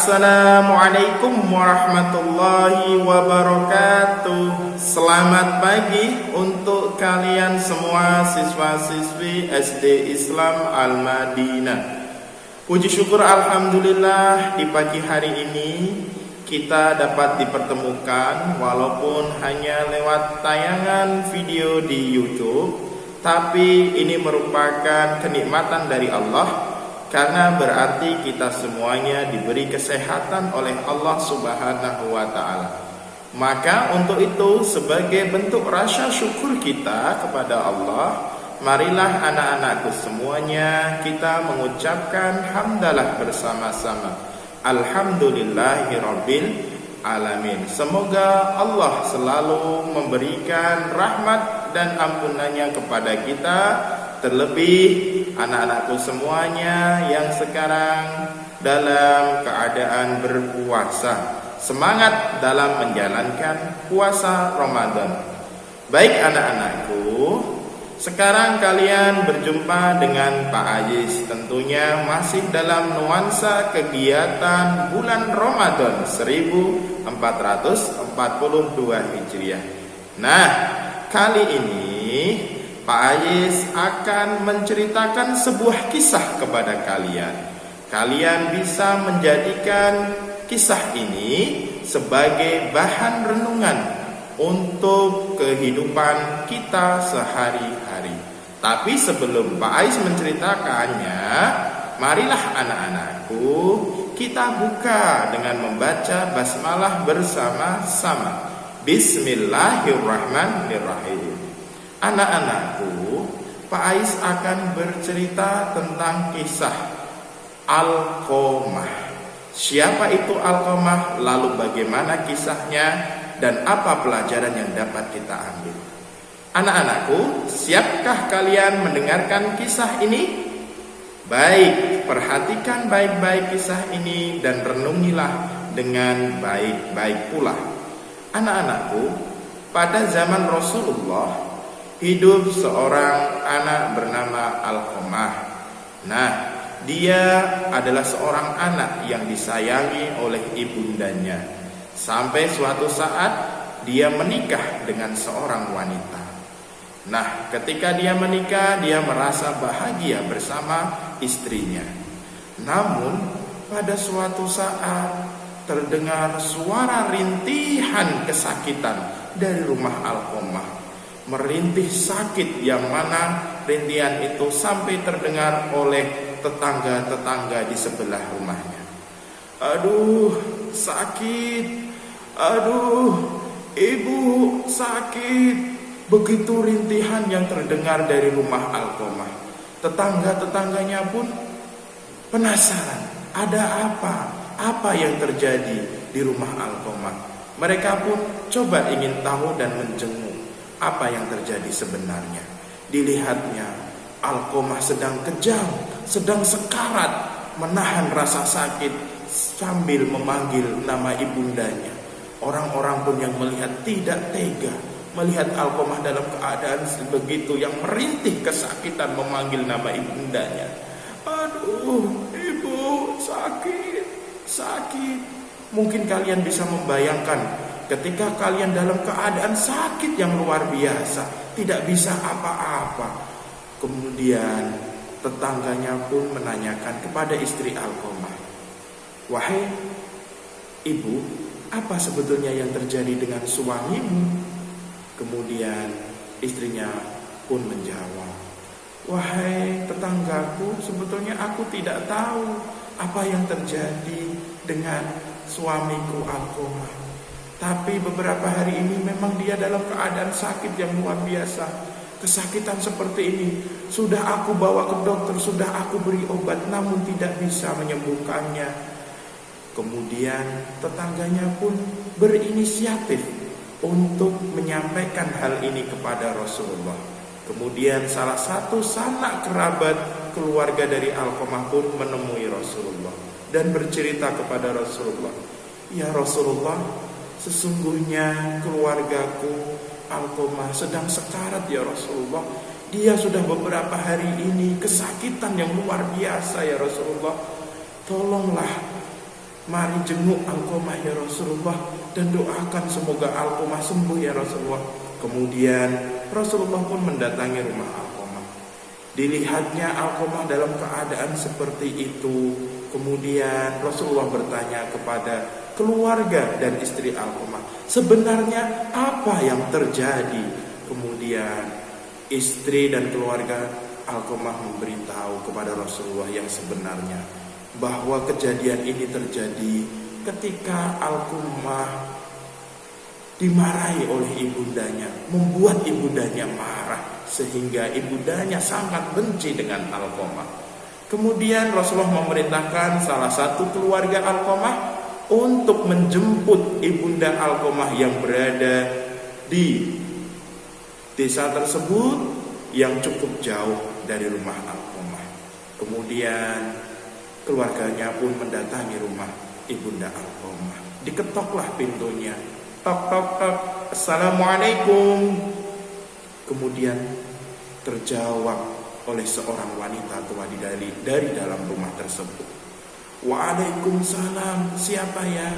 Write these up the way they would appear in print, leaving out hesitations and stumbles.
Assalamualaikum warahmatullahi wabarakatuh. Selamat pagi untuk kalian semua siswa-siswi SD Islam Al-Madinah. Puji syukur alhamdulillah, di pagi hari ini kita dapat dipertemukan walaupun hanya lewat tayangan video di YouTube, tapi ini merupakan kenikmatan dari Allah, karena berarti kita semuanya diberi kesehatan oleh Allah Subhanahu wa ta'ala. Maka untuk itu, sebagai bentuk rasa syukur kita kepada Allah, marilah anak-anakku semuanya kita mengucapkan hamdalah bersama-sama. Alhamdulillahirabbil alamin. Semoga Allah selalu memberikan rahmat dan ampunannya kepada kita, terlebih anak-anakku semuanya yang sekarang dalam keadaan berpuasa. Semangat dalam menjalankan puasa Ramadan. Baik anak-anakku, sekarang kalian berjumpa dengan Pak Ajis, tentunya masih dalam nuansa kegiatan bulan Ramadan 1442 Hijriah. Nah, kali ini Pak Ajis akan menceritakan sebuah kisah kepada kalian. Kalian bisa menjadikan kisah ini sebagai bahan renungan untuk kehidupan kita sehari-hari. Tapi sebelum Pak Ajis menceritakannya, marilah anak-anakku kita buka dengan membaca basmalah bersama-sama. Bismillahirrahmanirrahim. Anak-anakku, Pak Ajis akan bercerita tentang kisah Alqamah. Siapa itu Alqamah? Lalu bagaimana kisahnya? Dan apa pelajaran yang dapat kita ambil? Anak-anakku, siapkah kalian mendengarkan kisah ini? Baik, perhatikan baik-baik kisah ini dan renungilah dengan baik-baik pula. Anak-anakku, pada zaman Rasulullah hidup seorang anak bernama Alqamah. Nah, dia adalah seorang anak yang disayangi oleh ibundanya. Sampai suatu saat dia menikah dengan seorang wanita. Nah, ketika dia menikah, dia merasa bahagia bersama istrinya. Namun, pada suatu saat terdengar suara rintihan kesakitan dari rumah Alqamah. Merintih sakit yang mana rintihan itu sampai terdengar oleh tetangga-tetangga di sebelah rumahnya. Aduh, sakit. Aduh, ibu sakit. Begitu rintihan yang terdengar dari rumah Alqamah. Tetangga-tetangganya pun penasaran. Ada apa? Apa yang terjadi di rumah Alqamah? Mereka pun coba ingin tahu dan menjenguk apa yang terjadi sebenarnya. Dilihatnya Alqamah sedang kejang, sedang sekarat, menahan rasa sakit sambil memanggil nama ibundanya. Orang-orang pun yang melihat tidak tega melihat Alqamah dalam keadaan begitu yang merintih kesakitan memanggil nama ibundanya. Aduh, ibu sakit, sakit. Mungkin kalian bisa membayangkan ketika kalian dalam keadaan sakit yang luar biasa, tidak bisa apa-apa. Kemudian tetangganya pun menanyakan kepada istri Alqamah, "Wahai ibu, apa sebetulnya yang terjadi dengan suamimu?" Kemudian istrinya pun menjawab, "Wahai tetanggaku, sebetulnya aku tidak tahu apa yang terjadi dengan suamiku Alqamah. Tapi beberapa hari ini memang dia dalam keadaan sakit yang luar biasa. Kesakitan seperti ini sudah aku bawa ke dokter, sudah aku beri obat, namun tidak bisa menyembuhkannya." Kemudian tetangganya pun berinisiatif untuk menyampaikan hal ini kepada Rasulullah. Kemudian salah satu sanak kerabat keluarga dari Alqamah pun menemui Rasulullah dan bercerita kepada Rasulullah, "Ya Rasulullah, sesungguhnya keluargaku Alqamah sedang sekarat ya Rasulullah. Dia sudah beberapa hari ini kesakitan yang luar biasa ya Rasulullah. Tolonglah Mari jenguk Alqamah ya Rasulullah dan doakan semoga Alqamah sembuh ya Rasulullah. Kemudian Rasulullah pun mendatangi rumah Alqamah. Dilihatnya Alqamah dalam keadaan seperti itu. Kemudian Rasulullah bertanya kepada keluarga dan istri Alqamah, sebenarnya apa yang terjadi? Kemudian istri dan keluarga Alqamah memberitahu kepada Rasulullah yang sebenarnya, bahwa kejadian ini terjadi ketika Alqamah dimarahi oleh ibundanya, membuat ibundanya marah sehingga ibundanya sangat benci dengan Alqamah. Kemudian Rasulullah memerintahkan salah satu keluarga Alqamah untuk menjemput ibunda Alqamah yang berada di desa tersebut yang cukup jauh dari rumah Alqamah. Kemudian keluarganya pun mendatangi rumah ibunda Alqamah. Diketoklah pintunya. Tok tok tok. Assalamualaikum. Kemudian terjawab oleh seorang wanita tua dari dalam rumah tersebut. Waalaikumsalam. Siapa ya?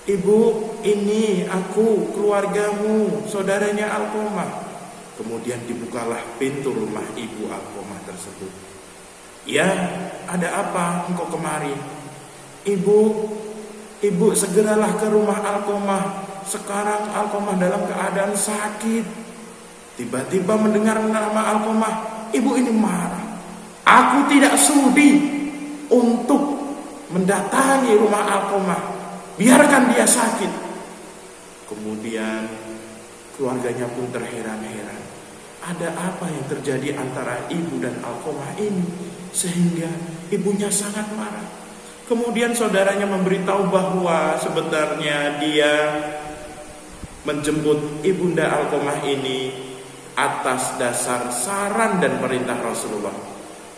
Ibu, ini aku, keluargamu, saudaranya Alqamah. Kemudian dibukalah pintu rumah ibu Alqamah tersebut. Ya, ada apa engkau kemari? Ibu segeralah ke rumah Alqamah. Sekarang Alqamah dalam keadaan sakit. Tiba-tiba mendengar nama Alqamah, ibu ini marah. Aku tidak sudi untuk mendatangi rumah Alqamah. Biarkan dia sakit. Kemudian keluarganya pun terheran-heran. Ada apa yang terjadi antara ibu dan Alqamah ini sehingga ibunya sangat marah. Kemudian saudaranya memberitahu bahwa sebenarnya dia menjemput ibunda Alqamah ini atas dasar saran dan perintah Rasulullah.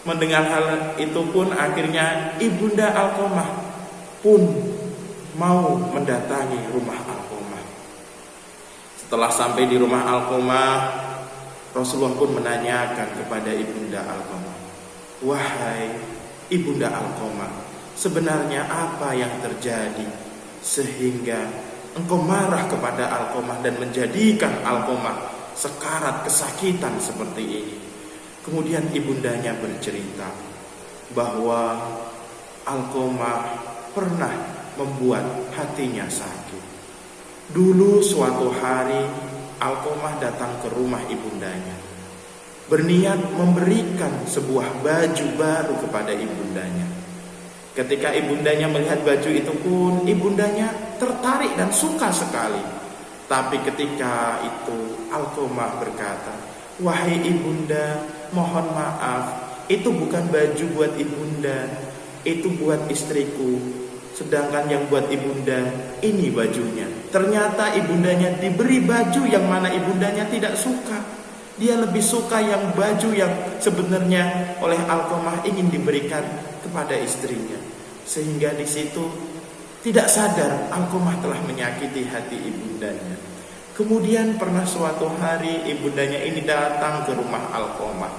Mendengar hal itu pun akhirnya ibunda Alqamah pun mau mendatangi rumah Alqamah. Setelah sampai di rumah Alqamah, Rasulullah pun menanyakan kepada ibunda Alqamah, wahai ibunda Alqamah, sebenarnya apa yang terjadi sehingga engkau marah kepada Alqamah dan menjadikan Alqamah sekarat kesakitan seperti ini? Kemudian ibundanya bercerita bahwa Alqamah pernah membuat hatinya sakit. Dulu suatu hari Alqamah datang ke rumah ibundanya, berniat memberikan sebuah baju baru kepada ibundanya. Ketika ibundanya melihat baju itu pun, ibundanya tertarik dan suka sekali. Tapi ketika itu Alqamah berkata, wahai ibunda, mohon maaf, itu bukan baju buat ibunda, itu buat istriku. Sedangkan yang buat ibunda, ini bajunya. Ternyata ibundanya diberi baju yang mana ibundanya tidak suka. Dia lebih suka yang baju yang sebenarnya oleh Alqamah ingin diberikan kepada istrinya. Sehingga di situ tidak sadar Alqamah telah menyakiti hati ibundanya. Kemudian pernah suatu hari ibundanya ini datang ke rumah Alqamah,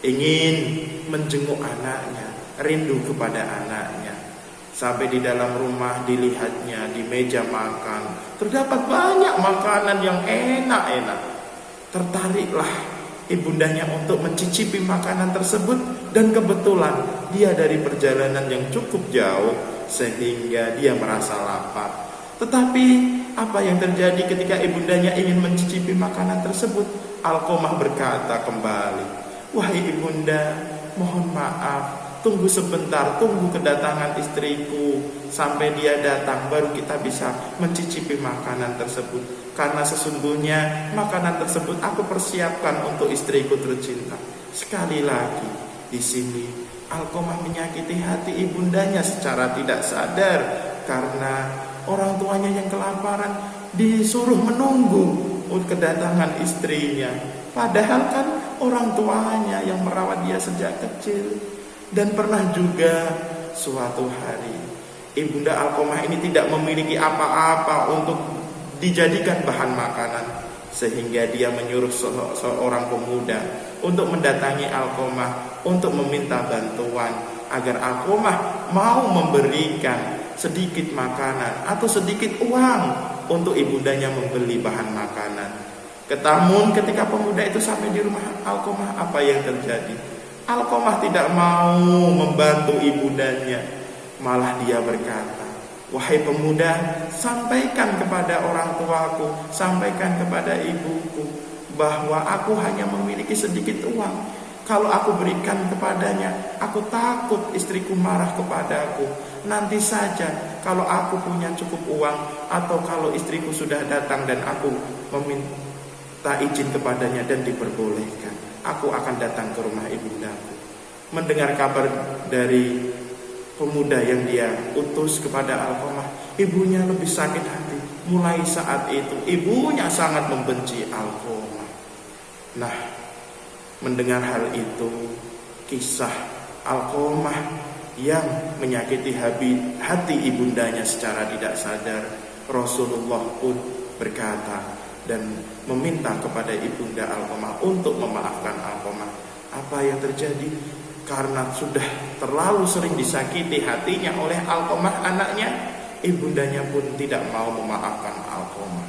ingin menjenguk anaknya, rindu kepada anaknya. Sampai di dalam rumah dilihatnya di meja makan terdapat banyak makanan yang enak-enak. Tertariklah ibundanya untuk mencicipi makanan tersebut, dan kebetulan dia dari perjalanan yang cukup jauh sehingga dia merasa lapar. Tetapi apa yang terjadi ketika ibundanya ingin mencicipi makanan tersebut? Alqamah berkata kembali, wahai ibunda, mohon maaf, tunggu sebentar, tunggu kedatangan istriku sampai dia datang, baru kita bisa mencicipi makanan tersebut. Karena sesungguhnya makanan tersebut aku persiapkan untuk istriku tercinta. Sekali lagi di sini Alqamah menyakiti hati ibundanya secara tidak sadar, karena orang tuanya yang kelaparan disuruh menunggu kedatangan istrinya. Padahal kan orang tuanya yang merawat dia sejak kecil. Dan pernah juga suatu hari ibunda Alqamah ini tidak memiliki apa-apa untuk dijadikan bahan makanan, sehingga dia menyuruh seorang pemuda untuk mendatangi Alqamah untuk meminta bantuan agar Alkomah mau memberikan sedikit makanan atau sedikit uang untuk ibundanya membeli bahan makanan. Namun ketika pemuda itu sampai di rumah Alkomah, apa yang terjadi? Alkomah tidak mau membantu ibundanya, malah dia berkata, "Wahai pemuda, sampaikan kepada orang tuaku, sampaikan kepada ibuku bahwa aku hanya memiliki sedikit uang. Kalau aku berikan kepadanya, aku takut istriku marah kepadaku. Nanti saja kalau aku punya cukup uang, atau kalau istriku sudah datang dan aku meminta izin kepadanya dan diperbolehkan, aku akan datang ke rumah ibundaku." Mendengar kabar dari pemuda yang dia utus kepada Alkomah, ibunya lebih sakit hati. Mulai saat itu ibunya sangat membenci Alkomah. Nah, mendengar hal itu, kisah Alkomah yang menyakiti hati ibundanya secara tidak sadar, Rasulullah pun berkata dan meminta kepada ibunda Alkomah untuk memaafkan Alkomah. Apa yang terjadi? Karena sudah terlalu sering disakiti hatinya oleh Alkomah anaknya, ibundanya pun tidak mau memaafkan Alkomah.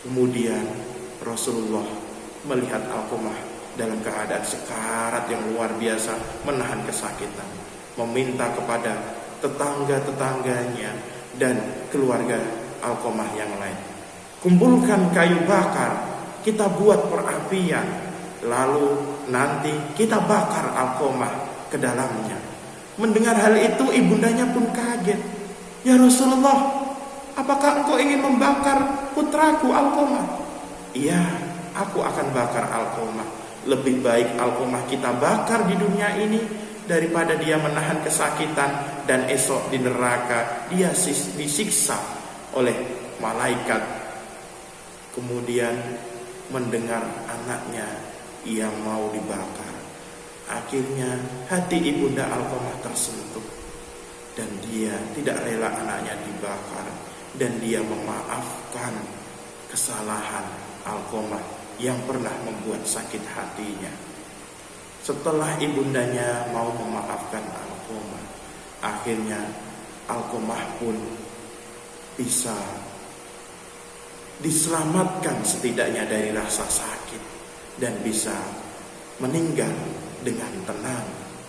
Kemudian Rasulullah melihat Alkomah dalam keadaan sekarat yang luar biasa, menahan kesakitan, meminta kepada tetangga-tetangganya dan keluarga Alkomah yang lain, "Kumpulkan kayu bakar, kita buat perapian, lalu nanti kita bakar Alkomah ke dalamnya." Mendengar hal itu, ibundanya pun kaget. "Ya Rasulullah, apakah engkau ingin membakar putraku Alkomah?" "Iya, aku akan bakar Alkomah. Lebih baik Alkomah kita bakar di dunia ini daripada dia menahan kesakitan dan esok di neraka dia disiksa oleh malaikat." Kemudian mendengar anaknya yang mau dibakar, akhirnya hati ibunda Alkomah tersentuh dan dia tidak rela anaknya dibakar, dan dia memaafkan kesalahan Alkomah yang pernah membuat sakit hatinya. Setelah ibundanya mau memaafkan Alkomah, akhirnya Alkomah pun bisa diselamatkan setidaknya dari rasa sakit dan bisa meninggal dengan tenang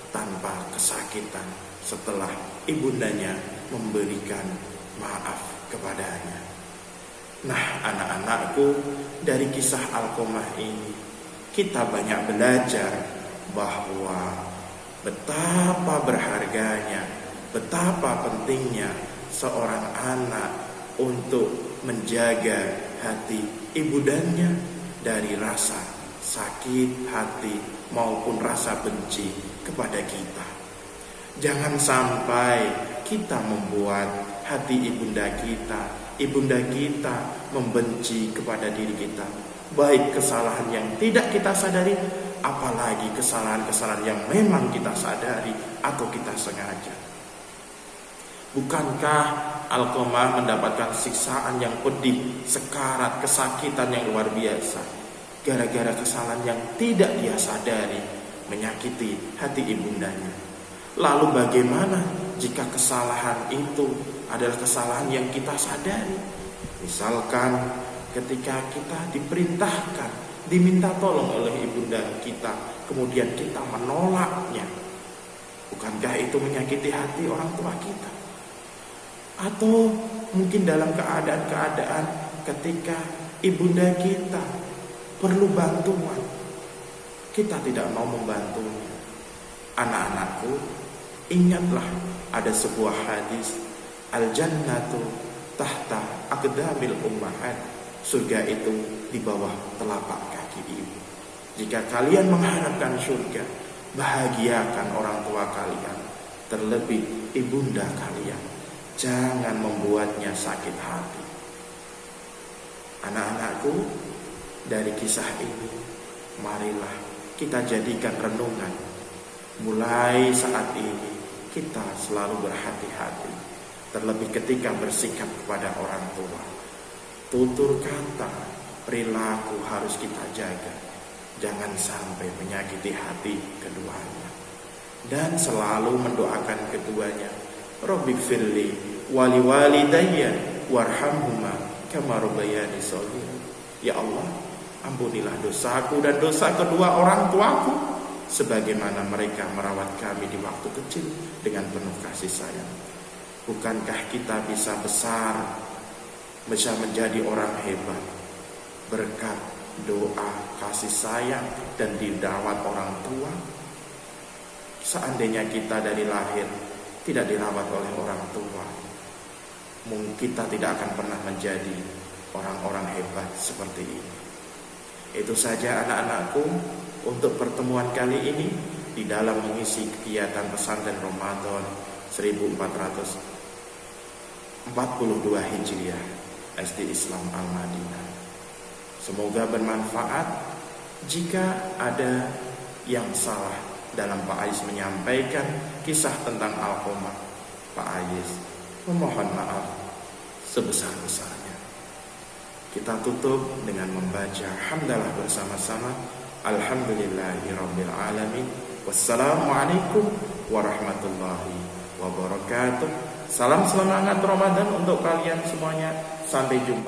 tanpa kesakitan setelah ibundanya memberikan maaf kepadanya. Nah, anak-anakku, dari kisah Alkomah ini kita banyak belajar bahwa betapa berharganya, betapa pentingnya seorang anak untuk menjaga hati ibundanya dari rasa sakit hati maupun rasa benci kepada kita. Jangan sampai kita membuat hati ibunda kita membenci kepada diri kita, baik kesalahan yang tidak kita sadari, apalagi kesalahan-kesalahan yang memang kita sadari atau kita sengaja. Bukankah Alkomah mendapatkan siksaan yang pedih, sekarat, kesakitan yang luar biasa gara-gara kesalahan yang tidak dia sadari menyakiti hati ibundanya? Lalu bagaimana jika kesalahan itu adalah kesalahan yang kita sadari? Misalkan ketika kita diperintahkan, diminta tolong oleh ibunda kita, kemudian kita menolaknya, bukankah itu menyakiti hati orang tua kita? Atau mungkin dalam keadaan-keadaan ketika ibunda kita perlu bantuan, kita tidak mau membantunya. Anak-anakku, ingatlah ada sebuah hadis, al-jannatu tahta aqdamil ummahat, surga itu di bawah telapak kaki ibu. Jika kalian mengharapkan surga, bahagiakan orang tua kalian, terlebih ibunda kalian. Jangan membuatnya sakit hati. Anak-anakku, dari kisah ini marilah kita jadikan renungan. Mulai saat ini kita selalu berhati-hati, terlebih ketika bersikap kepada orang tua. Tutur kata, perilaku harus kita jaga, jangan sampai menyakiti hati keduanya. dan selalu mendoakan keduanya. Rabbighfirli wali walidayya warhamhuma kama rabbayani shaghira. Ya Allah, ampunilah dosaku dan dosa kedua orang tuaku sebagaimana mereka merawat kami di waktu kecil dengan penuh kasih sayang. Bukankah kita bisa besar, bisa menjadi orang hebat berkat doa, kasih sayang, dan dirawat orang tua? Seandainya kita dari lahir tidak dirawat oleh orang tua, mungkin kita tidak akan pernah menjadi orang-orang hebat seperti ini. Itu saja anak-anakku untuk pertemuan kali ini di dalam mengisi kegiatan pesantren Ramadan 1442 Hijriah SD Islam Al-Madinah. Semoga bermanfaat. Jika ada yang salah dalam Pak Ais menyampaikan kisah tentang Alqamah, Pak Ais memohon maaf sebesar-besarnya. Kita tutup dengan membaca hamdalah bersama-sama. Alhamdulillahirabbil alamin. Wassalamualaikum warahmatullahi wabarakatuh. Salam semangat Ramadan untuk kalian semuanya. Sampai jumpa.